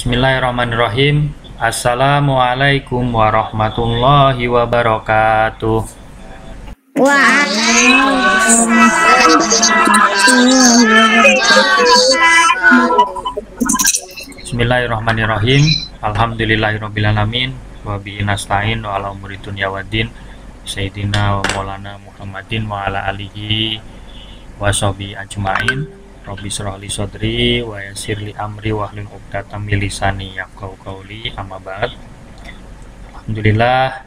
Bismillahirrahmanirrahim. Assalamualaikum warahmatullahi wabarakatuh. Bismillahirrahmanirrahim. Alhamdulillahirrabbilalamin. Wa bihi nasta'in wa ala umuri dunya waddin. Sayyidina wa maulana Muhammadin wa ala alihi wa sahbihi ajmain. Rabbi shrah li sadri wa yassir li amri wahlul 'uqdatam min lisani yafqahu qawli. Amma ba'd. Alhamdulillah,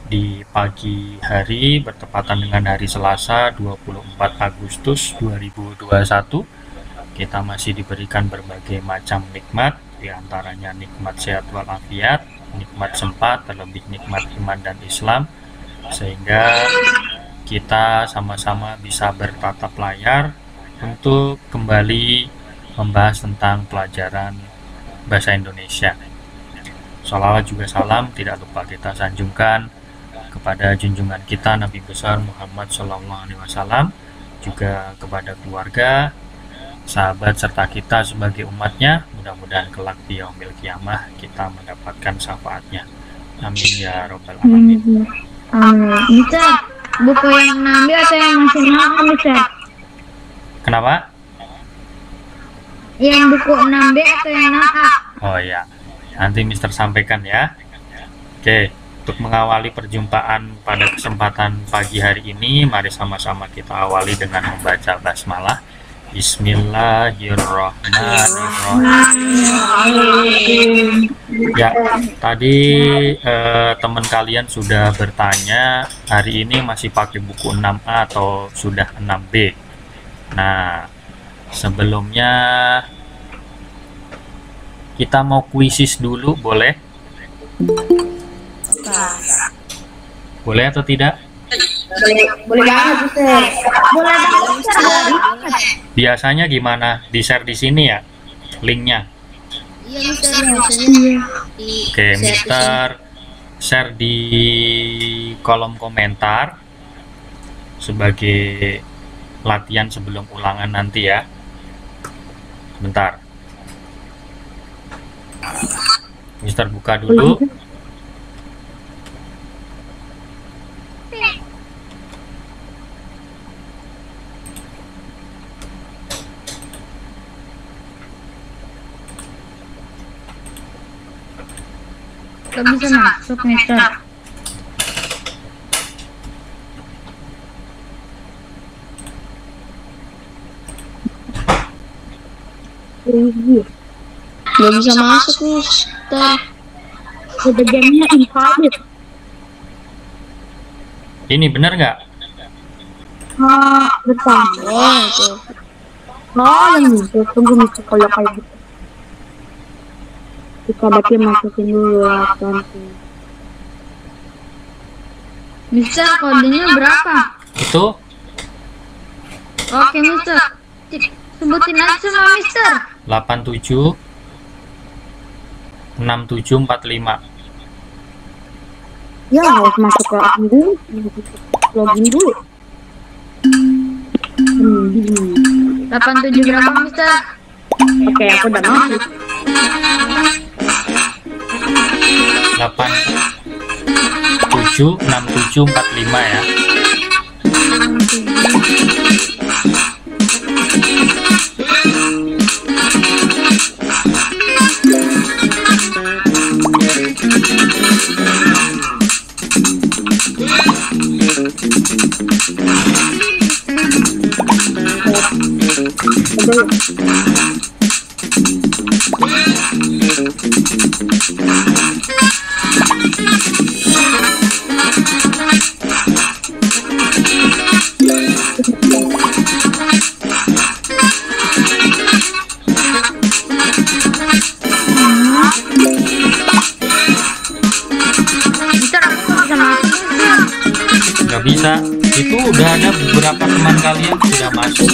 di pagi hari bertepatan dengan hari Selasa 24 Agustus 2021, kita masih diberikan berbagai macam nikmat, diantaranya nikmat sehat walafiat, nikmat sempat, terlebih nikmat iman dan Islam, sehingga kita sama-sama bisa bertatap layar untuk kembali membahas tentang pelajaran bahasa Indonesia. Shalawat juga salam tidak lupa kita sanjungkan kepada junjungan kita Nabi besar Muhammad SAW, juga kepada keluarga, sahabat serta kita sebagai umatnya. Mudah-mudahan kelak di yaumil qiyamah kita mendapatkan syafaatnya. Amin ya robbal alamin. Mister, buku yang ngambil atau yang masih nangkap, Mister? Kenapa? Yang buku 6B atau yang nangkap? Oh ya, nanti Mister sampaikan ya. Oke, untuk mengawali perjumpaan pada kesempatan pagi hari ini, mari sama-sama kita awali dengan membaca basmalah. Bismillahirrahmanirrahim. Ya, tadi teman kalian sudah bertanya hari ini masih pakai buku 6A atau sudah 6B. Nah, sebelumnya kita mau kuisis dulu, boleh? Boleh atau tidak? Boleh banget, Mister. Boleh banget. Biasanya gimana? Di-share di sini ya linknya? Iya, Mister. Oke, Mister share di kolom komentar sebagai latihan sebelum ulangan nanti ya. Bentar, Mister buka dulu. Gak bisa masuk, Mister. Gak bisa masuk, Mister. Udah jamnya invalid. Ini benar nggak? Betul. Oh, itu. Yang Mister, tunggu Mister kalau kayak gitu. Kita berarti masukin dulu nanti. Mister, kodenya berapa? Itu Oke, Mister. Sebutin aja sama Mister. 87 6745. Ya, harus masuk ke akun dulu. Login dulu. 87 berapa, Mister? Oke, aku udah masuk. 876745 ya. Mister, aku bisa masuk. Nggak bisa. Itu udah ada beberapa teman kalian sudah masuk.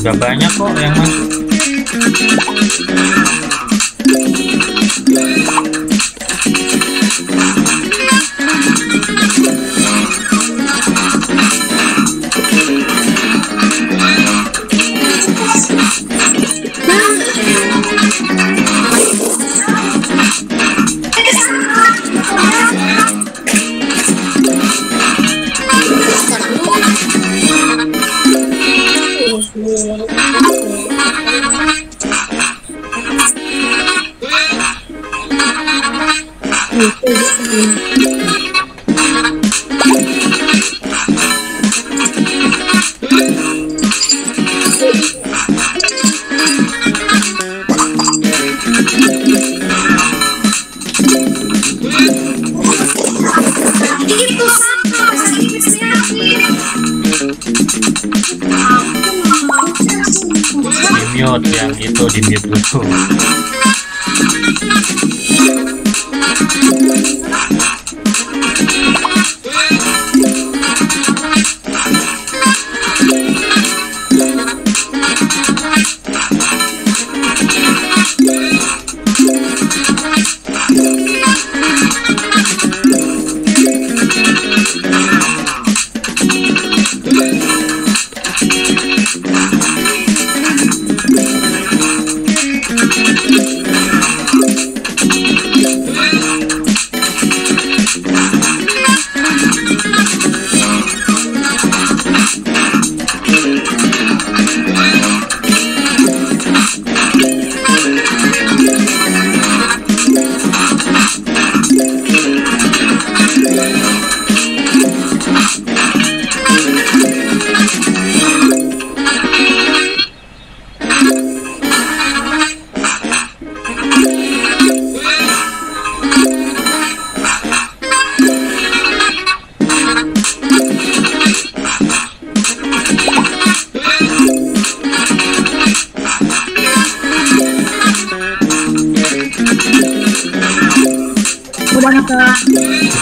Udah banyak kok yang masuk. Di-mute yang itu, di-mute dulu.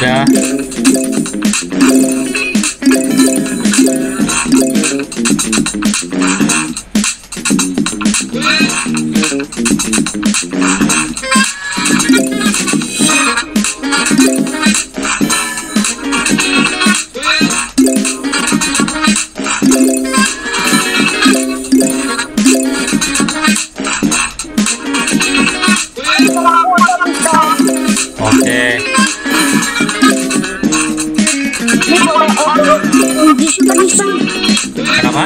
Udah. Oke. Kenapa?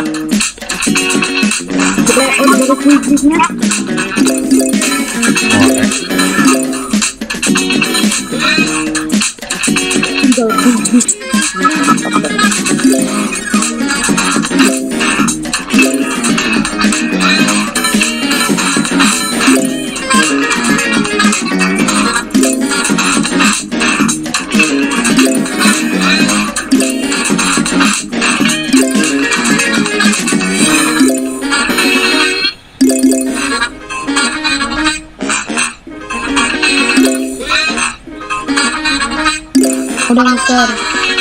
Udah muter.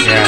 Ya.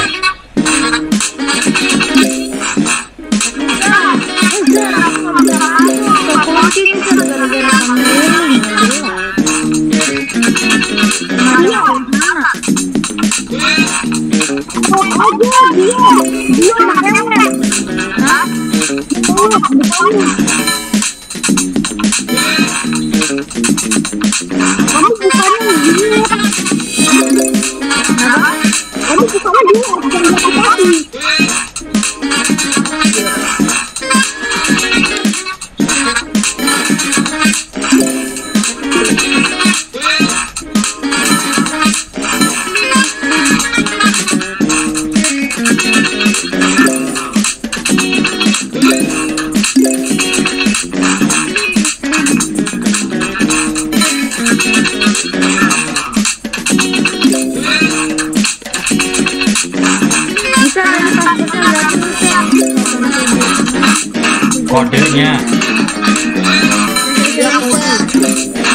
Kodenya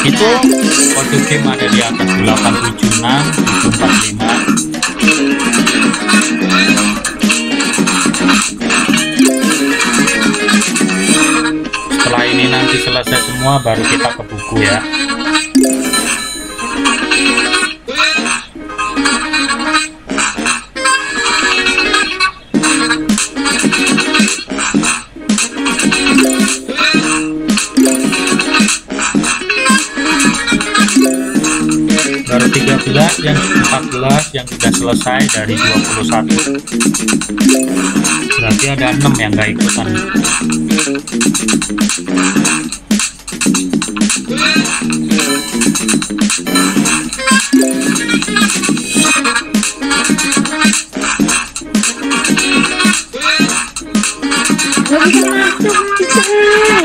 itu kode game ada di atas 876 745. Setelah ini nanti selesai semua baru kita ke buku ya. Baru 13 yang 14 yang sudah selesai dari 21. Berarti ada 6 yang nggak ikutan. Nggak bisa masuk, Mister.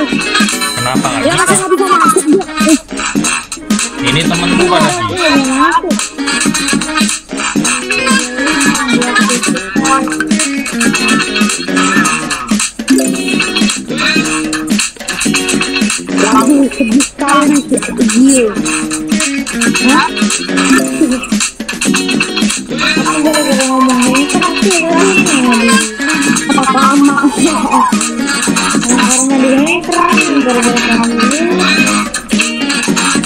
Kenapa nggak Ya masa bisa? nggak bisa masuk, Bu? Ini temenku pada sih. Iya, nggak masuk. Waduh, sedih sekali sih, sedih. Hah? Aku gara-gara ngomong ini pasti apa sama orang-orangnya di hacker gara-gara kamu ini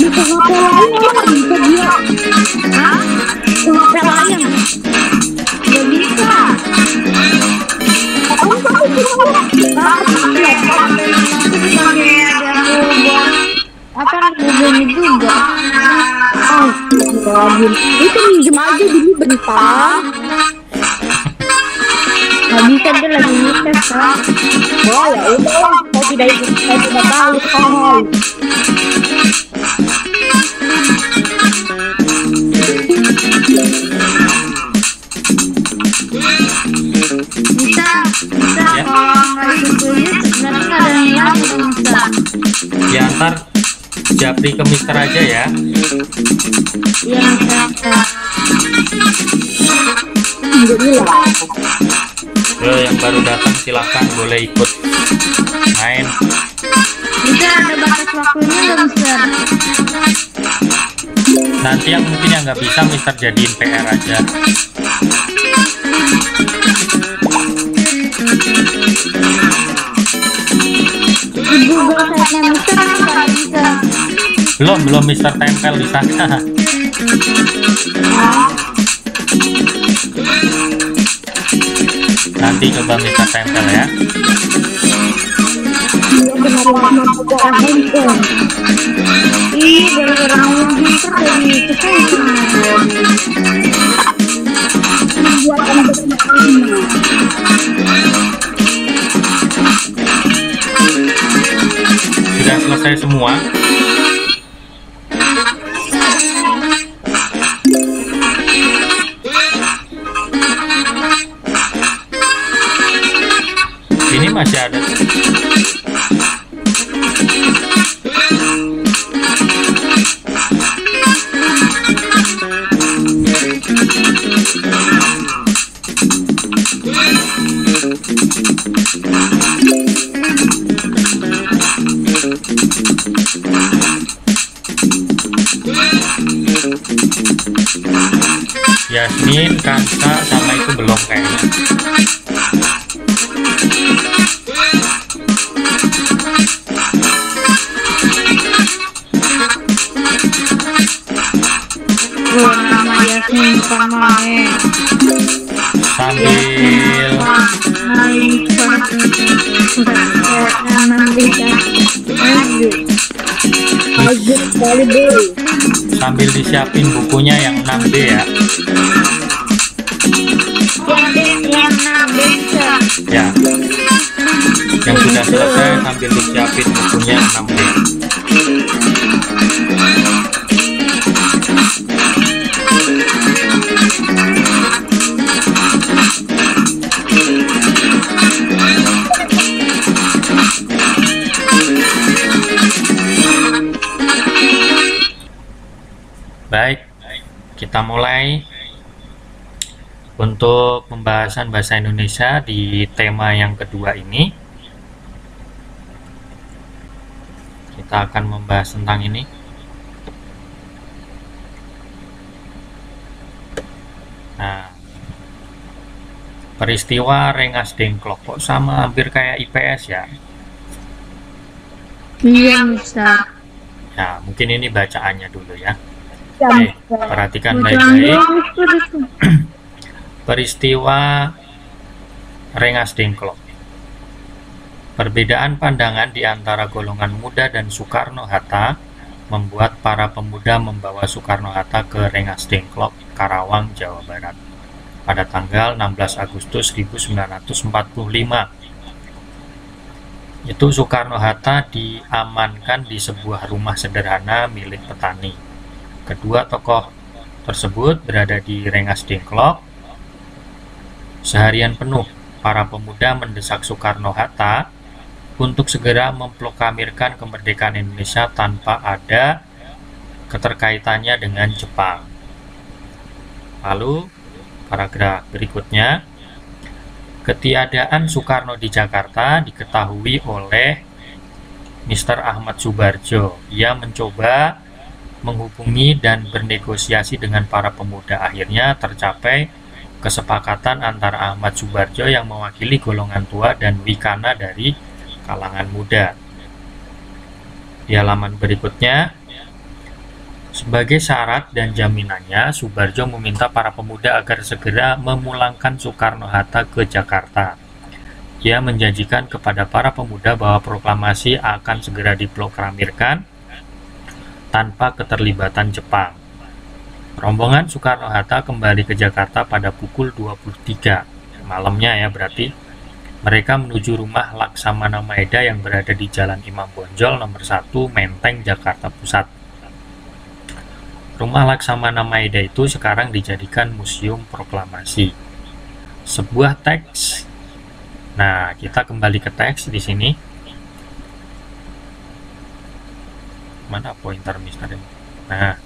bisa ngapel lain orang bisa dia. Hah? Ngapel lain nggak bisa. Kamu tahu sih akan hubungi juga. Oh, lagi itu minjem aja dulu bentar. Nggak bisa, dia lagi ngetes kan. Oh ya udah, saya tidak tahu hal. Bisa Ya. kalau nggak ikut kuliah berarti nggak ada yang lain dong, bisa. Ya ntar japri ke Mister aja ya. Iya, bisa. Alhamdulillah. Yang baru datang silahkan boleh ikut main. Bisa ada batas waktunya nggak, Mister? Nanti yang mungkin yang nggak bisa Mister jadiin PR aja. Di Google saya Mister nggak bisa. Belum Mister tempel di sana. Nanti coba Mister tempel ya. Iya benar lama sejarah handphone. Ih, gara-gara ngomong Mister jadi kesel. Buat anak ini. Sudah selesai semua. Ini masih ada. Yasmin, Kansa, sama itu belum kayaknya. Nama Yasmin sama Sambil sambil disiapin bukunya yang 6B ya. Ya. Yang sudah selesai sambil disiapin bukunya 6B. Baik, kita mulai untuk pembahasan bahasa Indonesia di tema yang kedua ini. Kita akan membahas tentang ini. Nah, peristiwa Rengas Dengklok kok sama hampir kayak IPS ya. Iya, Mister. Ya, mungkin ini bacaannya dulu ya. Ya, Oke, Mister. perhatikan baik-baik. Mister. Peristiwa Rengas Dengklok. Perbedaan pandangan di antara golongan muda dan Soekarno-Hatta membuat para pemuda membawa Soekarno-Hatta ke Rengas Dengklok, Karawang, Jawa Barat pada tanggal 16 Agustus 1945. Itu Soekarno-Hatta diamankan di sebuah rumah sederhana milik petani. Kedua tokoh tersebut berada di Rengas Dengklok. Seharian penuh, para pemuda mendesak Soekarno-Hatta untuk segera memproklamirkan kemerdekaan Indonesia tanpa ada keterkaitannya dengan Jepang. Lalu, paragraf berikutnya, ketiadaan Soekarno di Jakarta diketahui oleh Mr. Ahmad Soebardjo. Ia mencoba menghubungi dan bernegosiasi dengan para pemuda. Akhirnya tercapai kesepakatan antara Ahmad Soebardjo yang mewakili golongan tua dan Wikana dari kalangan muda. Di halaman berikutnya, sebagai syarat dan jaminannya, Soebardjo meminta para pemuda agar segera memulangkan Soekarno-Hatta ke Jakarta. Ia menjanjikan kepada para pemuda bahwa proklamasi akan segera diproklamirkan tanpa keterlibatan Jepang. Rombongan Soekarno-Hatta kembali ke Jakarta pada pukul 23 malamnya ya berarti. Mereka menuju rumah Laksamana Maeda yang berada di Jalan Imam Bonjol nomor 1 Menteng, Jakarta Pusat. Rumah Laksamana Maeda itu sekarang dijadikan Museum Proklamasi. Sebuah teks. Nah, kita kembali ke teks di sini. Mana pointer mister? Nah,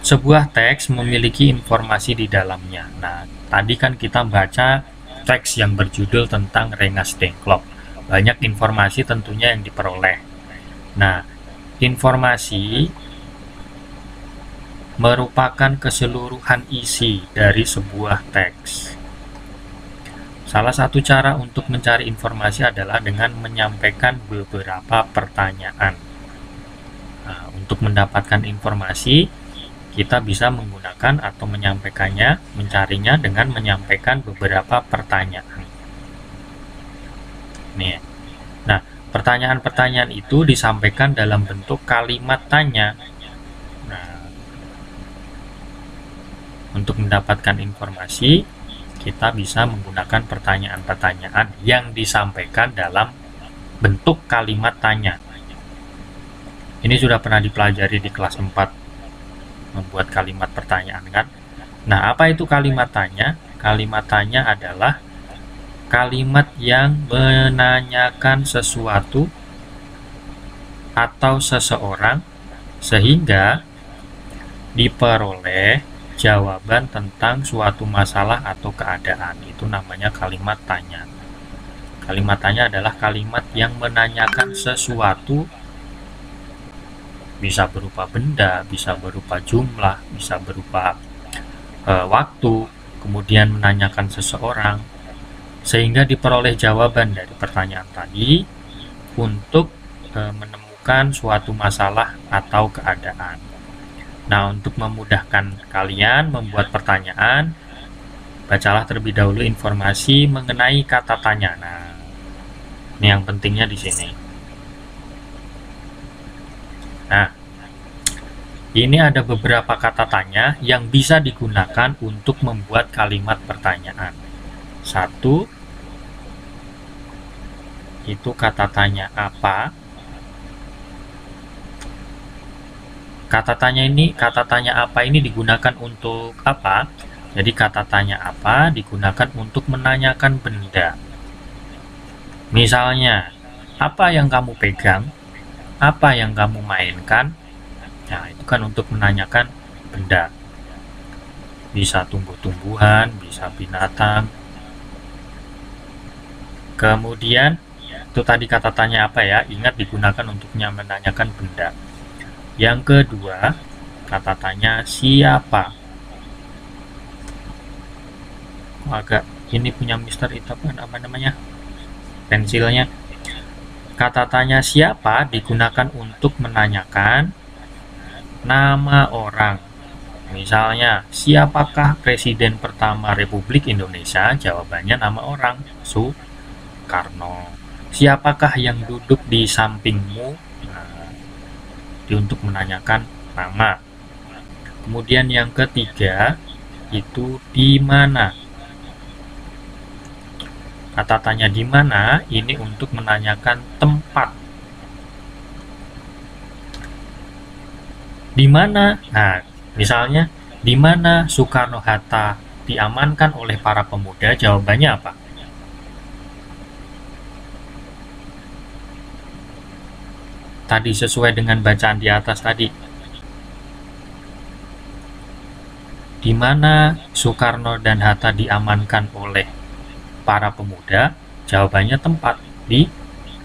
sebuah teks memiliki informasi di dalamnya. Nah, tadi kan kita baca teks yang berjudul tentang Rengas Dengklok. Banyak informasi tentunya yang diperoleh. Nah, informasi merupakan keseluruhan isi dari sebuah teks. Salah satu cara untuk mencari informasi adalah dengan menyampaikan beberapa pertanyaan. Nah, untuk mendapatkan informasi, kita bisa menggunakan atau menyampaikannya, mencarinya dengan menyampaikan beberapa pertanyaan. Nih. Nah, pertanyaan-pertanyaan itu disampaikan dalam bentuk kalimat tanya. Nah, untuk mendapatkan informasi, kita bisa menggunakan pertanyaan-pertanyaan yang disampaikan dalam bentuk kalimat tanya. Ini sudah pernah dipelajari di kelas 4. Membuat kalimat pertanyaan kan. Nah, apa itu kalimat tanya? Kalimat tanya adalah kalimat yang menanyakan sesuatu atau seseorang sehingga diperoleh jawaban tentang suatu masalah atau keadaan. Itu namanya kalimat tanya. Kalimat tanya adalah kalimat yang menanyakan sesuatu, bisa berupa benda, bisa berupa jumlah, bisa berupa waktu, kemudian menanyakan seseorang, sehingga diperoleh jawaban dari pertanyaan tadi untuk menemukan suatu masalah atau keadaan. Nah, untuk memudahkan kalian membuat pertanyaan, bacalah terlebih dahulu informasi mengenai kata tanya. Nah, ini yang pentingnya di sini. Nah, ini ada beberapa kata tanya yang bisa digunakan untuk membuat kalimat pertanyaan. 1, itu kata tanya apa. Kata tanya apa ini digunakan untuk apa? Jadi kata tanya apa digunakan untuk menanyakan benda. Misalnya, apa yang kamu pegang? Apa yang kamu mainkan? Nah, itu kan untuk menanyakan benda. Bisa tumbuh-tumbuhan, bisa binatang. Kemudian, itu tadi kata tanya apa ya? Ingat digunakan untuk menanyakan benda. Yang kedua, kata tanya siapa? Agak ini punya Mister itu apa namanya? Pensilnya. Kata tanya siapa digunakan untuk menanyakan nama orang. Misalnya, siapakah Presiden pertama Republik Indonesia? Jawabannya nama orang, Soekarno. Siapakah yang duduk di sampingmu? Nah, Jadi untuk menanyakan nama. Kemudian yang ketiga itu di mana. Kata tanya di mana ini untuk menanyakan tempat. Di mana? Nah, misalnya di mana Soekarno-Hatta diamankan oleh para pemuda? Jawabannya apa? Tadi sesuai dengan bacaan di atas tadi. Di mana Soekarno dan Hatta diamankan oleh para pemuda? Jawabannya tempat, di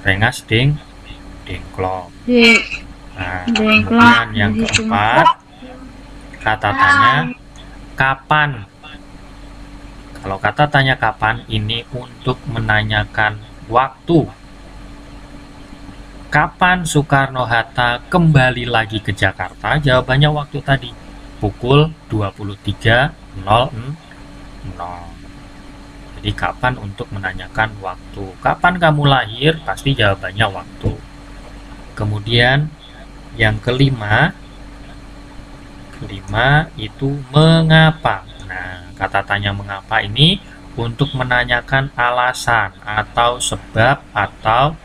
Rengas Dengklok. Nah, kemudian yang keempat, kata tanya kapan. Kalau kata tanya kapan ini untuk menanyakan waktu. Kapan Soekarno-Hatta kembali lagi ke Jakarta? Jawabannya waktu tadi, pukul 23.00. Jadi kapan untuk menanyakan waktu. Kapan kamu lahir? Pasti jawabannya waktu. Kemudian yang kelima itu mengapa. Nah, kata tanya mengapa ini untuk menanyakan alasan atau sebab atau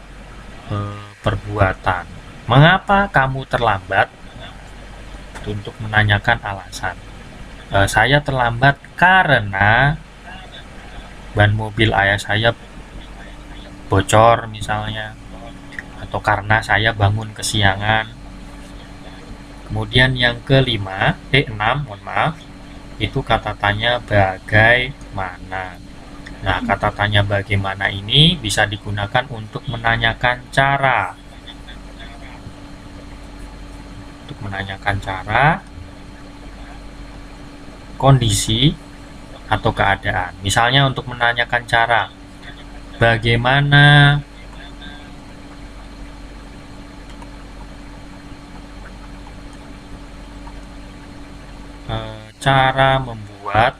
perbuatan. Mengapa kamu terlambat? Untuk menanyakan alasan. Saya terlambat karena ban mobil ayah saya bocor misalnya, atau karena saya bangun kesiangan. Kemudian yang kelima, mohon maaf, itu kata tanya bagaimana. Nah, kata tanya bagaimana ini bisa digunakan untuk menanyakan cara. Untuk menanyakan cara, kondisi, atau keadaan. Misalnya untuk menanyakan cara, bagaimana cara membuat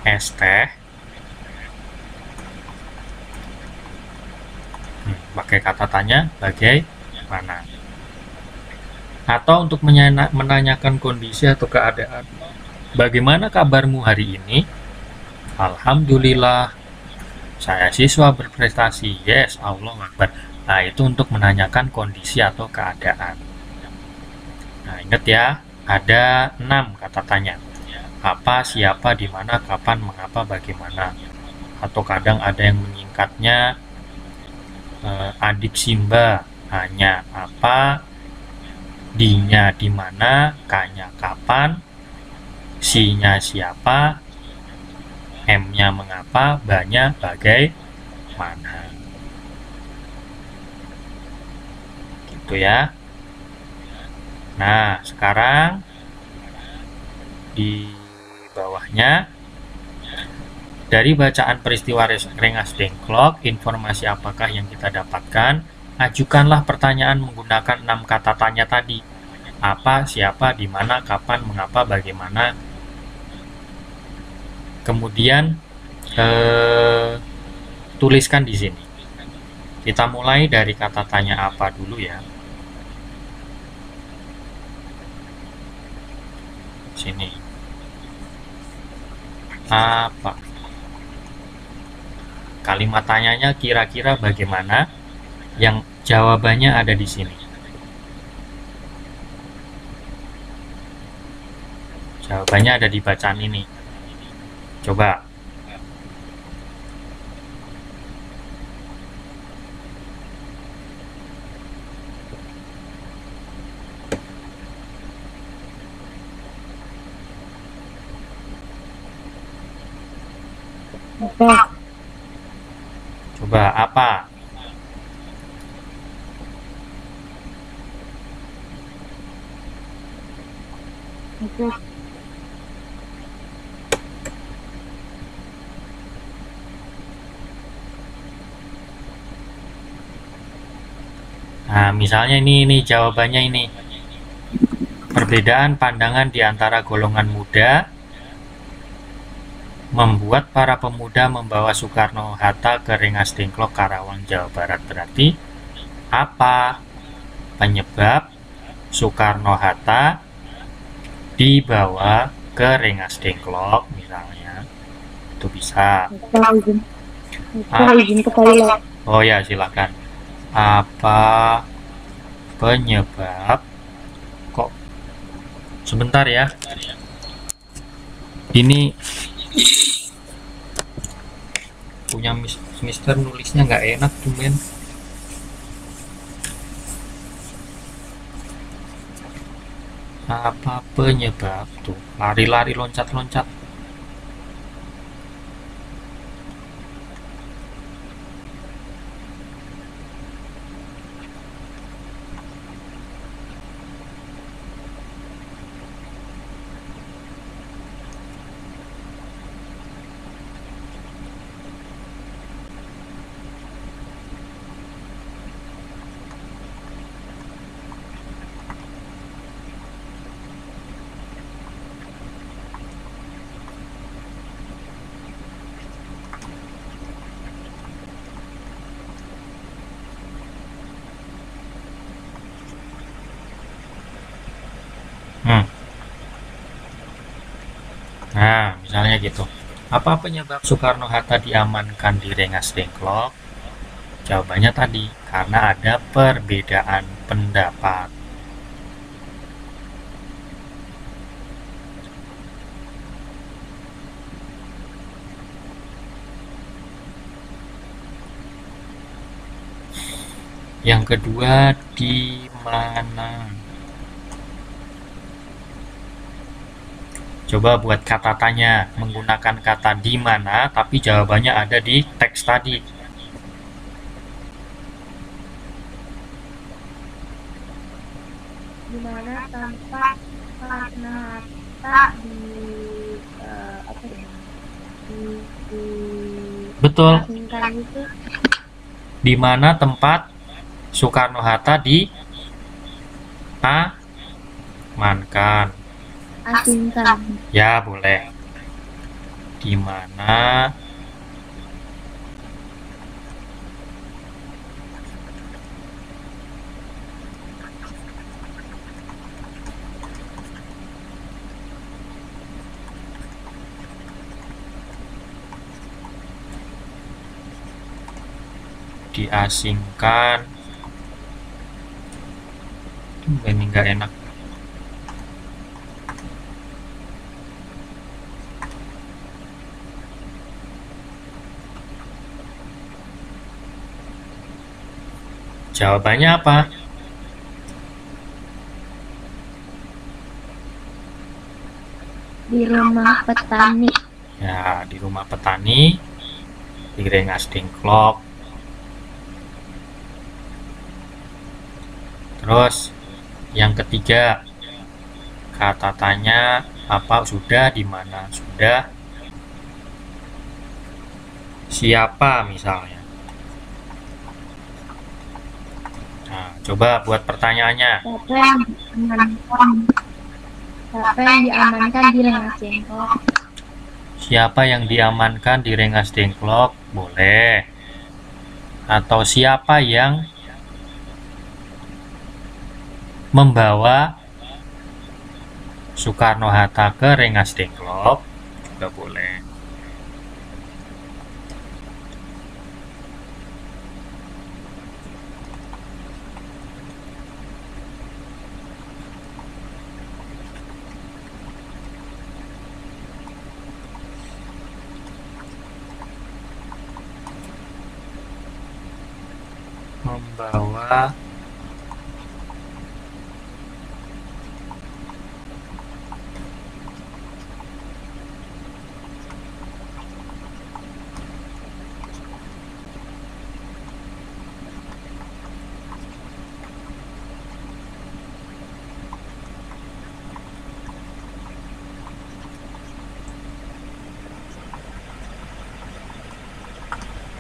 es teh. Pakai kata tanya bagaimana. Atau untuk menanyakan kondisi atau keadaan, bagaimana kabarmu hari ini? Alhamdulillah, saya siswa berprestasi. Yes, Allah Akbar. Nah, itu untuk menanyakan kondisi atau keadaan. Nah, ingat ya, ada 6 kata tanya. Apa, siapa, di mana, kapan, mengapa, bagaimana. Atau kadang ada yang menyingkatnya adik Simba, hanya apa, dinya di mana, kanya kapan, sinya siapa, m-nya mengapa, ba-nya bagaimana. Gitu ya. Nah, sekarang di bawahnya, dari bacaan peristiwa Rengas Dengklok, informasi apakah yang kita dapatkan? Ajukanlah pertanyaan menggunakan 6 kata tanya tadi. Apa, siapa, di mana, kapan, mengapa, bagaimana. Kemudian tuliskan di sini. Kita mulai dari kata tanya apa dulu ya. Sini. Apa? Kalimat tanyanya kira-kira bagaimana? Yang jawabannya ada di sini. Jawabannya ada di bacaan ini. Coba. Apa? Coba apa? Apa? Nah, misalnya ini jawabannya ini. Perbedaan pandangan di antara golongan muda Membuat para pemuda membawa Soekarno-Hatta ke Rengas Dengklok, Karawang, Jawa Barat. Berarti apa penyebab Soekarno-Hatta dibawa ke Rengas Dengklok misalnya? Itu bisa. Saya izin ke toilet. Oh ya, silakan. Apa penyebab kok sebentar ya, ini punya Mister nulisnya nggak enak tuh men. Apa penyebab tuh lari-lari loncat-loncat. Nah, misalnya gitu. Apa penyebab Soekarno-Hatta diamankan di Rengas Dengklok? Jawabannya tadi, karena ada perbedaan pendapat. Yang kedua, di mana? Coba buat kata tanya menggunakan kata di mana, tapi jawabannya ada di teks tadi. Di mana tempat Soekarno-Hatta apa ya? Betul. Asingkan itu. Di mana tempat Soekarno-Hatta diamankan? Asingkan. Ya, boleh. Di mana diasingkan? Ini nggak enak. Jawabannya apa? Di rumah petani. Ya, di rumah petani di Rengas Dengklok. Terus yang ketiga, kata tanya apa? Sudah, di mana? Sudah. Siapa misalnya? Nah, coba buat pertanyaannya. Siapa yang diamankan di Rengas Dengklok? Siapa yang diamankan di Rengas Dengklok? Boleh. Atau siapa yang membawa Soekarno-Hatta ke Rengas Dengklok? Juga boleh. Membawa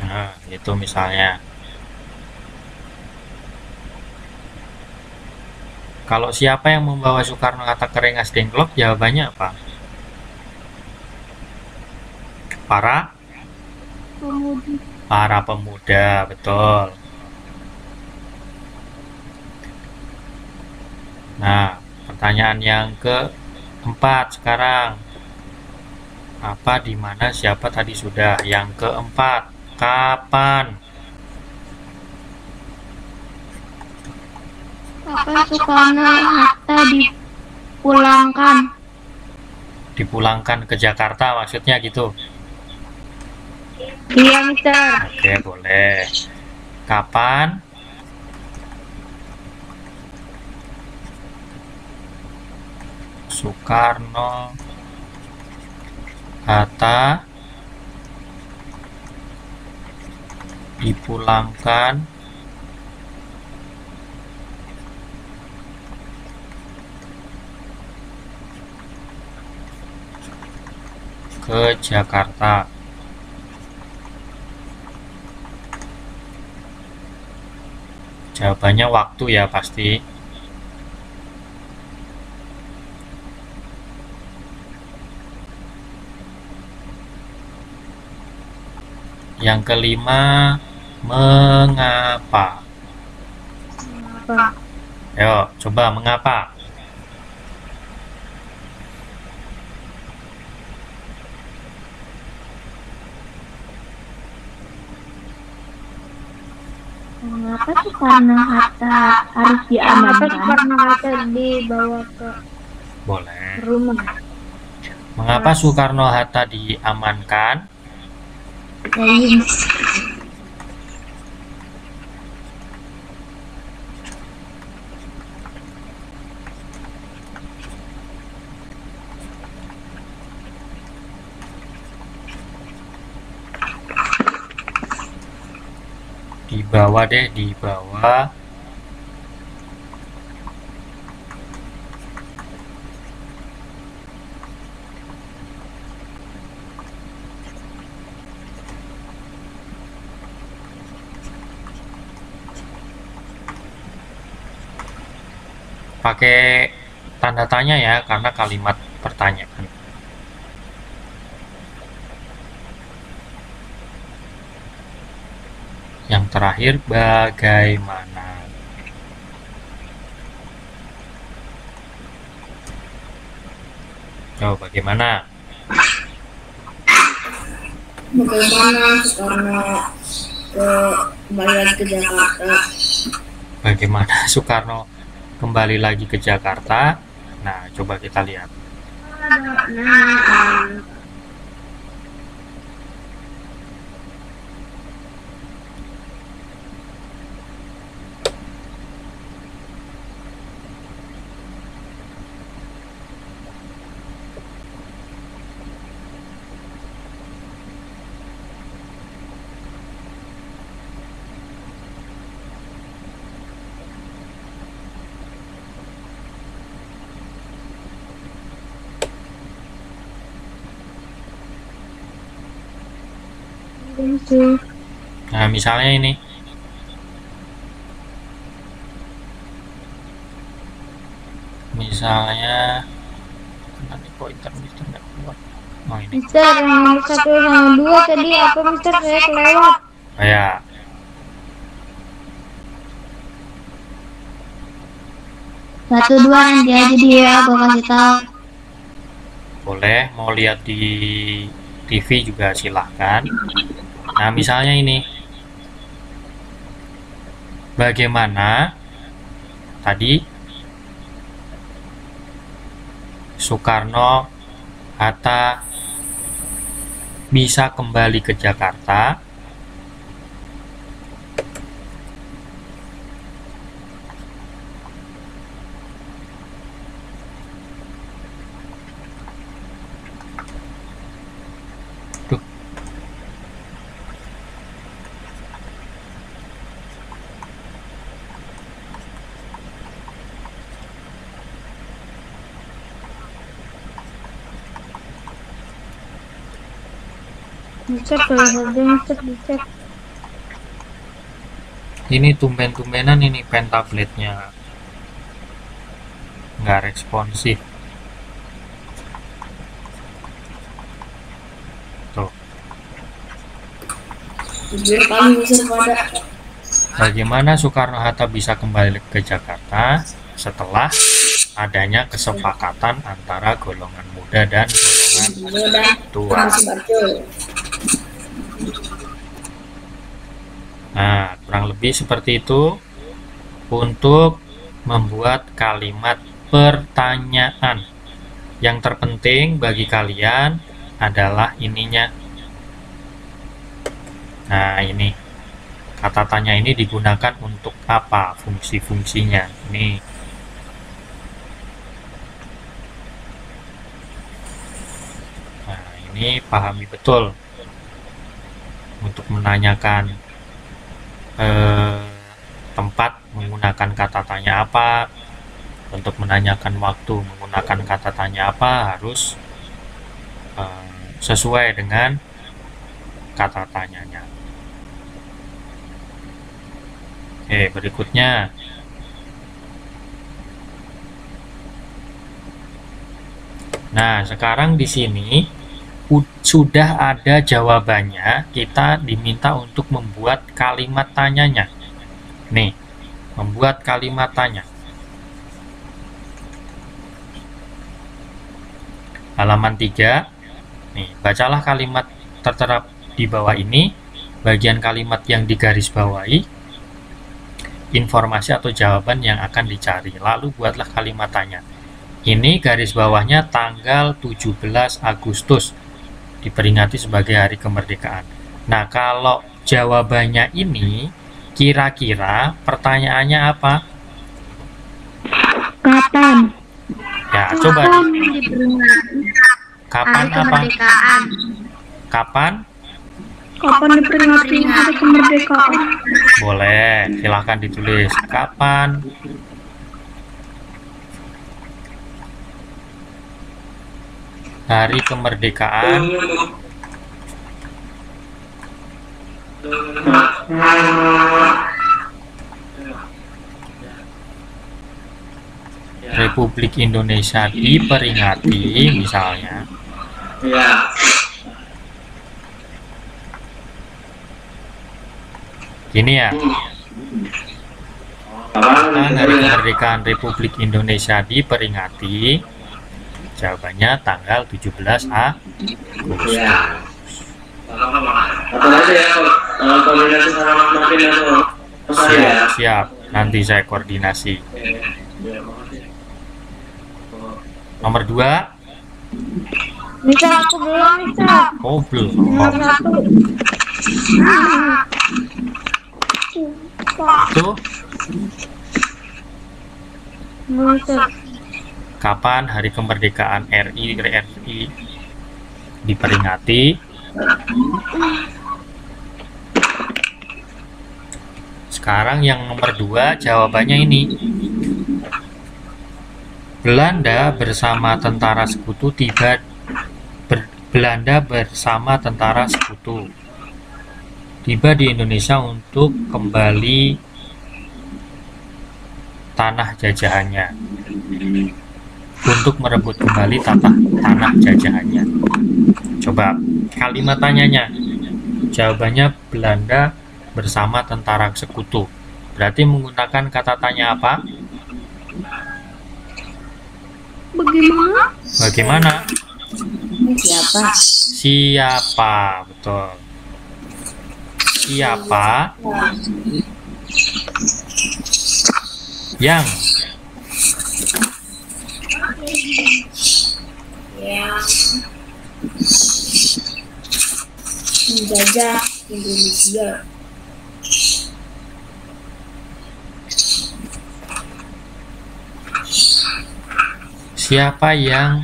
Nah, itu misalnya. Kalau siapa yang membawa Soekarno-Hatta ke Rengas Dengklok, jawabannya apa? Para Pemudi. pemuda, betul. Nah, pertanyaan yang keempat sekarang. Apa, di mana, siapa tadi sudah. Yang keempat, kapan? Kapan Soekarno-Hatta dipulangkan? Dipulangkan ke Jakarta maksudnya gitu. Iya, Mister. Oke, boleh. Kapan Soekarno-Hatta dipulangkan ke Jakarta? Jawabannya waktu ya pasti. Yang kelima, mengapa? Apa? Ayo, coba mengapa? Mengapa Soekarno-Hatta harus Kenapa diamankan? Soekarno-Hatta dibawa ke Boleh. rumah? Mengapa Soekarno-Hatta diamankan? Yayin. Dibawa deh, dibawa pakai tanda tanya ya, karena kalimat pertanyaan. Yang terakhir, bagaimana? Oh, bagaimana? Bagaimana Soekarno kembali lagi ke Jakarta? Bagaimana Soekarno kembali lagi ke Jakarta? Nah, coba kita lihat. Nah, misalnya ini. Misalnya, nanti kok internet nggak kuat. Oh, ini. Mister, yang nomor 1 sama 2 tadi apa, Mister? Saya kelewat. Oh, ya. Satu dua nanti aja dia gua kasih tahu. Boleh, mau lihat di TV juga silahkan. Nah, misalnya ini. Bagaimana tadi Soekarno-Hatta bisa kembali ke Jakarta? Tuh. Mister, kalau saja Mister dicek. Ini tumben-tumbenan ini pen tabletnya nggak responsif. Tuh. Bagaimana Soekarno-Hatta bisa kembali ke Jakarta setelah adanya kesepakatan antara golongan muda dan golongan tua? Nah, kurang lebih seperti itu untuk membuat kalimat pertanyaan. Yang terpenting bagi kalian adalah ininya. Nah, ini kata tanya ini digunakan untuk apa? Fungsi-fungsinya. Ini. Nah, ini pahami betul. Untuk menanyakan tempat menggunakan kata tanya apa, untuk menanyakan waktu menggunakan kata tanya apa, harus sesuai dengan kata tanyanya. Oke, berikutnya nah, sekarang di sini sudah ada jawabannya, kita diminta untuk membuat kalimat tanyanya. Nih, membuat kalimat tanya. Halaman 3. Nih, bacalah kalimat tertera di bawah ini, bagian kalimat yang digarisbawahi, informasi atau jawaban yang akan dicari. Lalu buatlah kalimat tanya. Ini garis bawahnya tanggal 17 Agustus. Diperingati sebagai hari kemerdekaan. Nah, kalau jawabannya ini, kira-kira pertanyaannya apa? Kapan? Ya, coba. Kapan apa? Kapan? Kapan diperingati hari kemerdekaan? Boleh, silahkan ditulis. Kapan? Hari kemerdekaan Republik Indonesia diperingati, misalnya. Gini ya. Kapan hari kemerdekaan Republik Indonesia diperingati? Jawabannya tanggal 17 Agustus. Siap, nanti saya koordinasi. Nomor 2. Bisa aku belum bisa. Oh, belum. Itu kapan hari kemerdekaan RI diperingati? Sekarang yang nomor 2, jawabannya ini. Belanda bersama tentara sekutu tiba di Indonesia untuk kembali tanah jajahannya. Untuk merebut kembali tanah jajahannya. Coba kalimat tanyanya. Jawabannya Belanda bersama tentara sekutu. Berarti menggunakan kata tanya apa? Bagaimana? Siapa? Betul. Siapa yang menjajah Indonesia? Siapa yang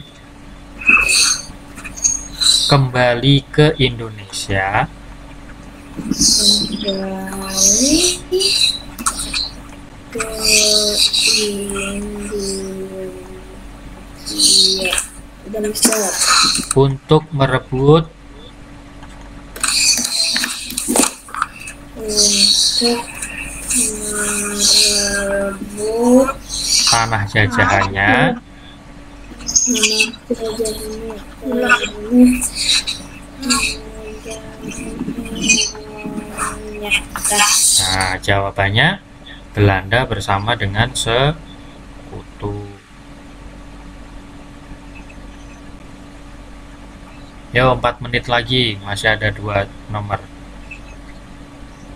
kembali ke Indonesia? Kembali ke Indonesia untuk merebut tanah jajahannya Nah, jawabannya Belanda bersama dengan sekutu. Yo, 4 menit lagi, masih ada 2 nomor.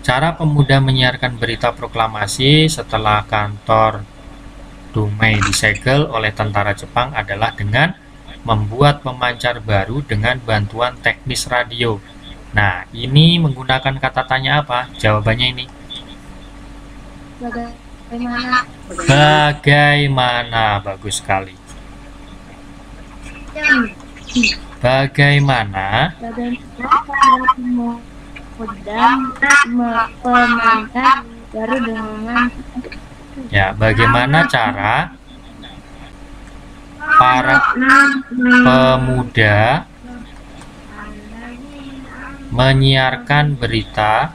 Cara pemuda menyiarkan berita proklamasi setelah kantor Dumai disegel oleh tentara Jepang adalah dengan membuat pemancar baru dengan bantuan teknis radio. Nah, ini menggunakan kata tanya apa? Jawabannya ini. Bagaimana? Bagaimana? Bagus sekali. Bagaimana pemancar baru dengan ya, bagaimana cara para pemuda menyiarkan berita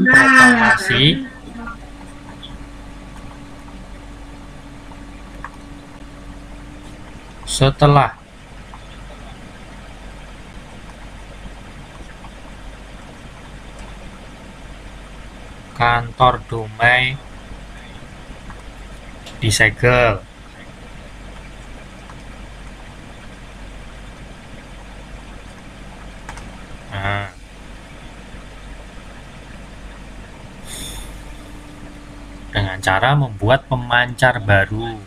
proklamasi setelah kantor Dumai disegel. Nah, dengan cara membuat pemancar baru.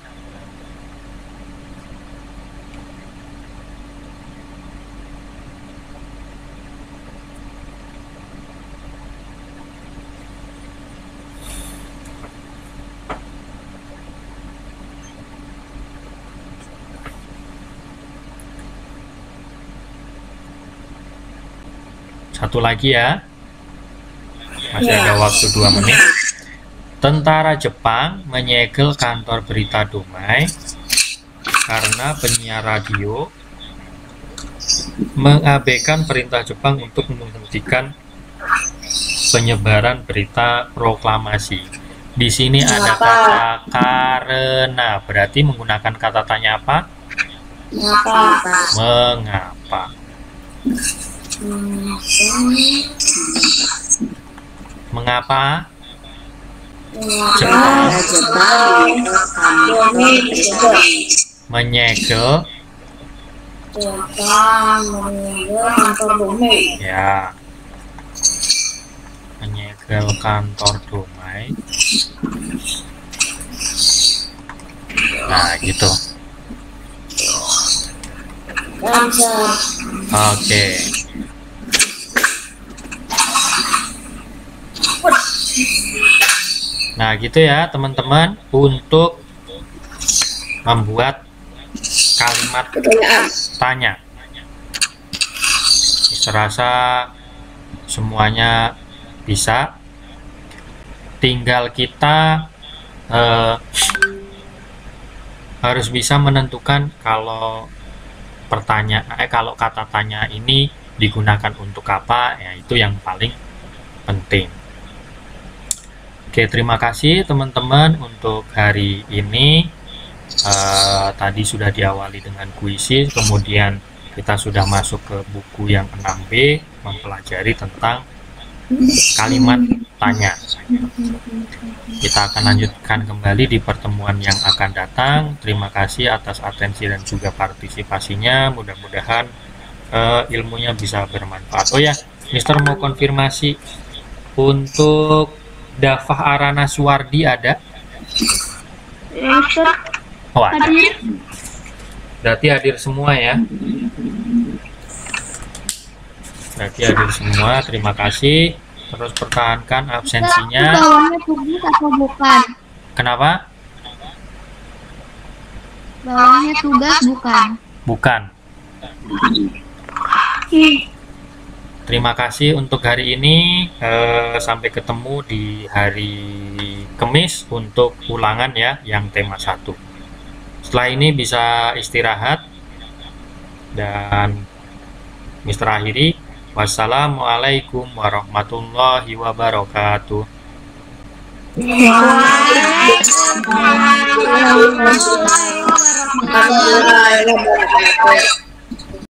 Satu lagi ya, masih ada waktu 2 menit. Tentara Jepang menyegel kantor berita Dumai karena penyiar radio mengabaikan perintah Jepang untuk menghentikan penyebaran berita proklamasi. Di sini ada kata karena, berarti menggunakan kata tanya apa? Mengapa? Mengapa Jepang menyegel ya, menyegel kantor Dumai. Nah, gitu. Oke. Nah, gitu ya teman-teman, untuk membuat kalimat tanya. Serasa semuanya bisa, tinggal kita harus bisa menentukan kalau kalau kata tanya ini digunakan untuk apa, ya itu yang paling penting. Oke, terima kasih teman-teman untuk hari ini. Tadi sudah diawali dengan kuisi, kemudian kita sudah masuk ke buku yang 6B, mempelajari tentang kalimat tanya. Kita akan lanjutkan kembali di pertemuan yang akan datang. Terima kasih atas atensi dan juga partisipasinya. Mudah-mudahan ilmunya bisa bermanfaat. Oh ya, Mister mau konfirmasi untuk Dafah Arana Suwardi ada? Oh, ada. Berarti hadir semua ya. Berarti hadir semua. Terima kasih. Terus pertahankan absensinya. Bawahnya tugas atau bukan? Kenapa? Bawahnya tugas bukan? Bukan. Terima kasih untuk hari ini. Sampai ketemu di hari Kamis untuk ulangan ya, yang tema 1. Setelah ini bisa istirahat. Dan Mister akhiri. Wassalamualaikum warahmatullahi wabarakatuh. Waalaikumsalam warahmatullahi wabarakatuh.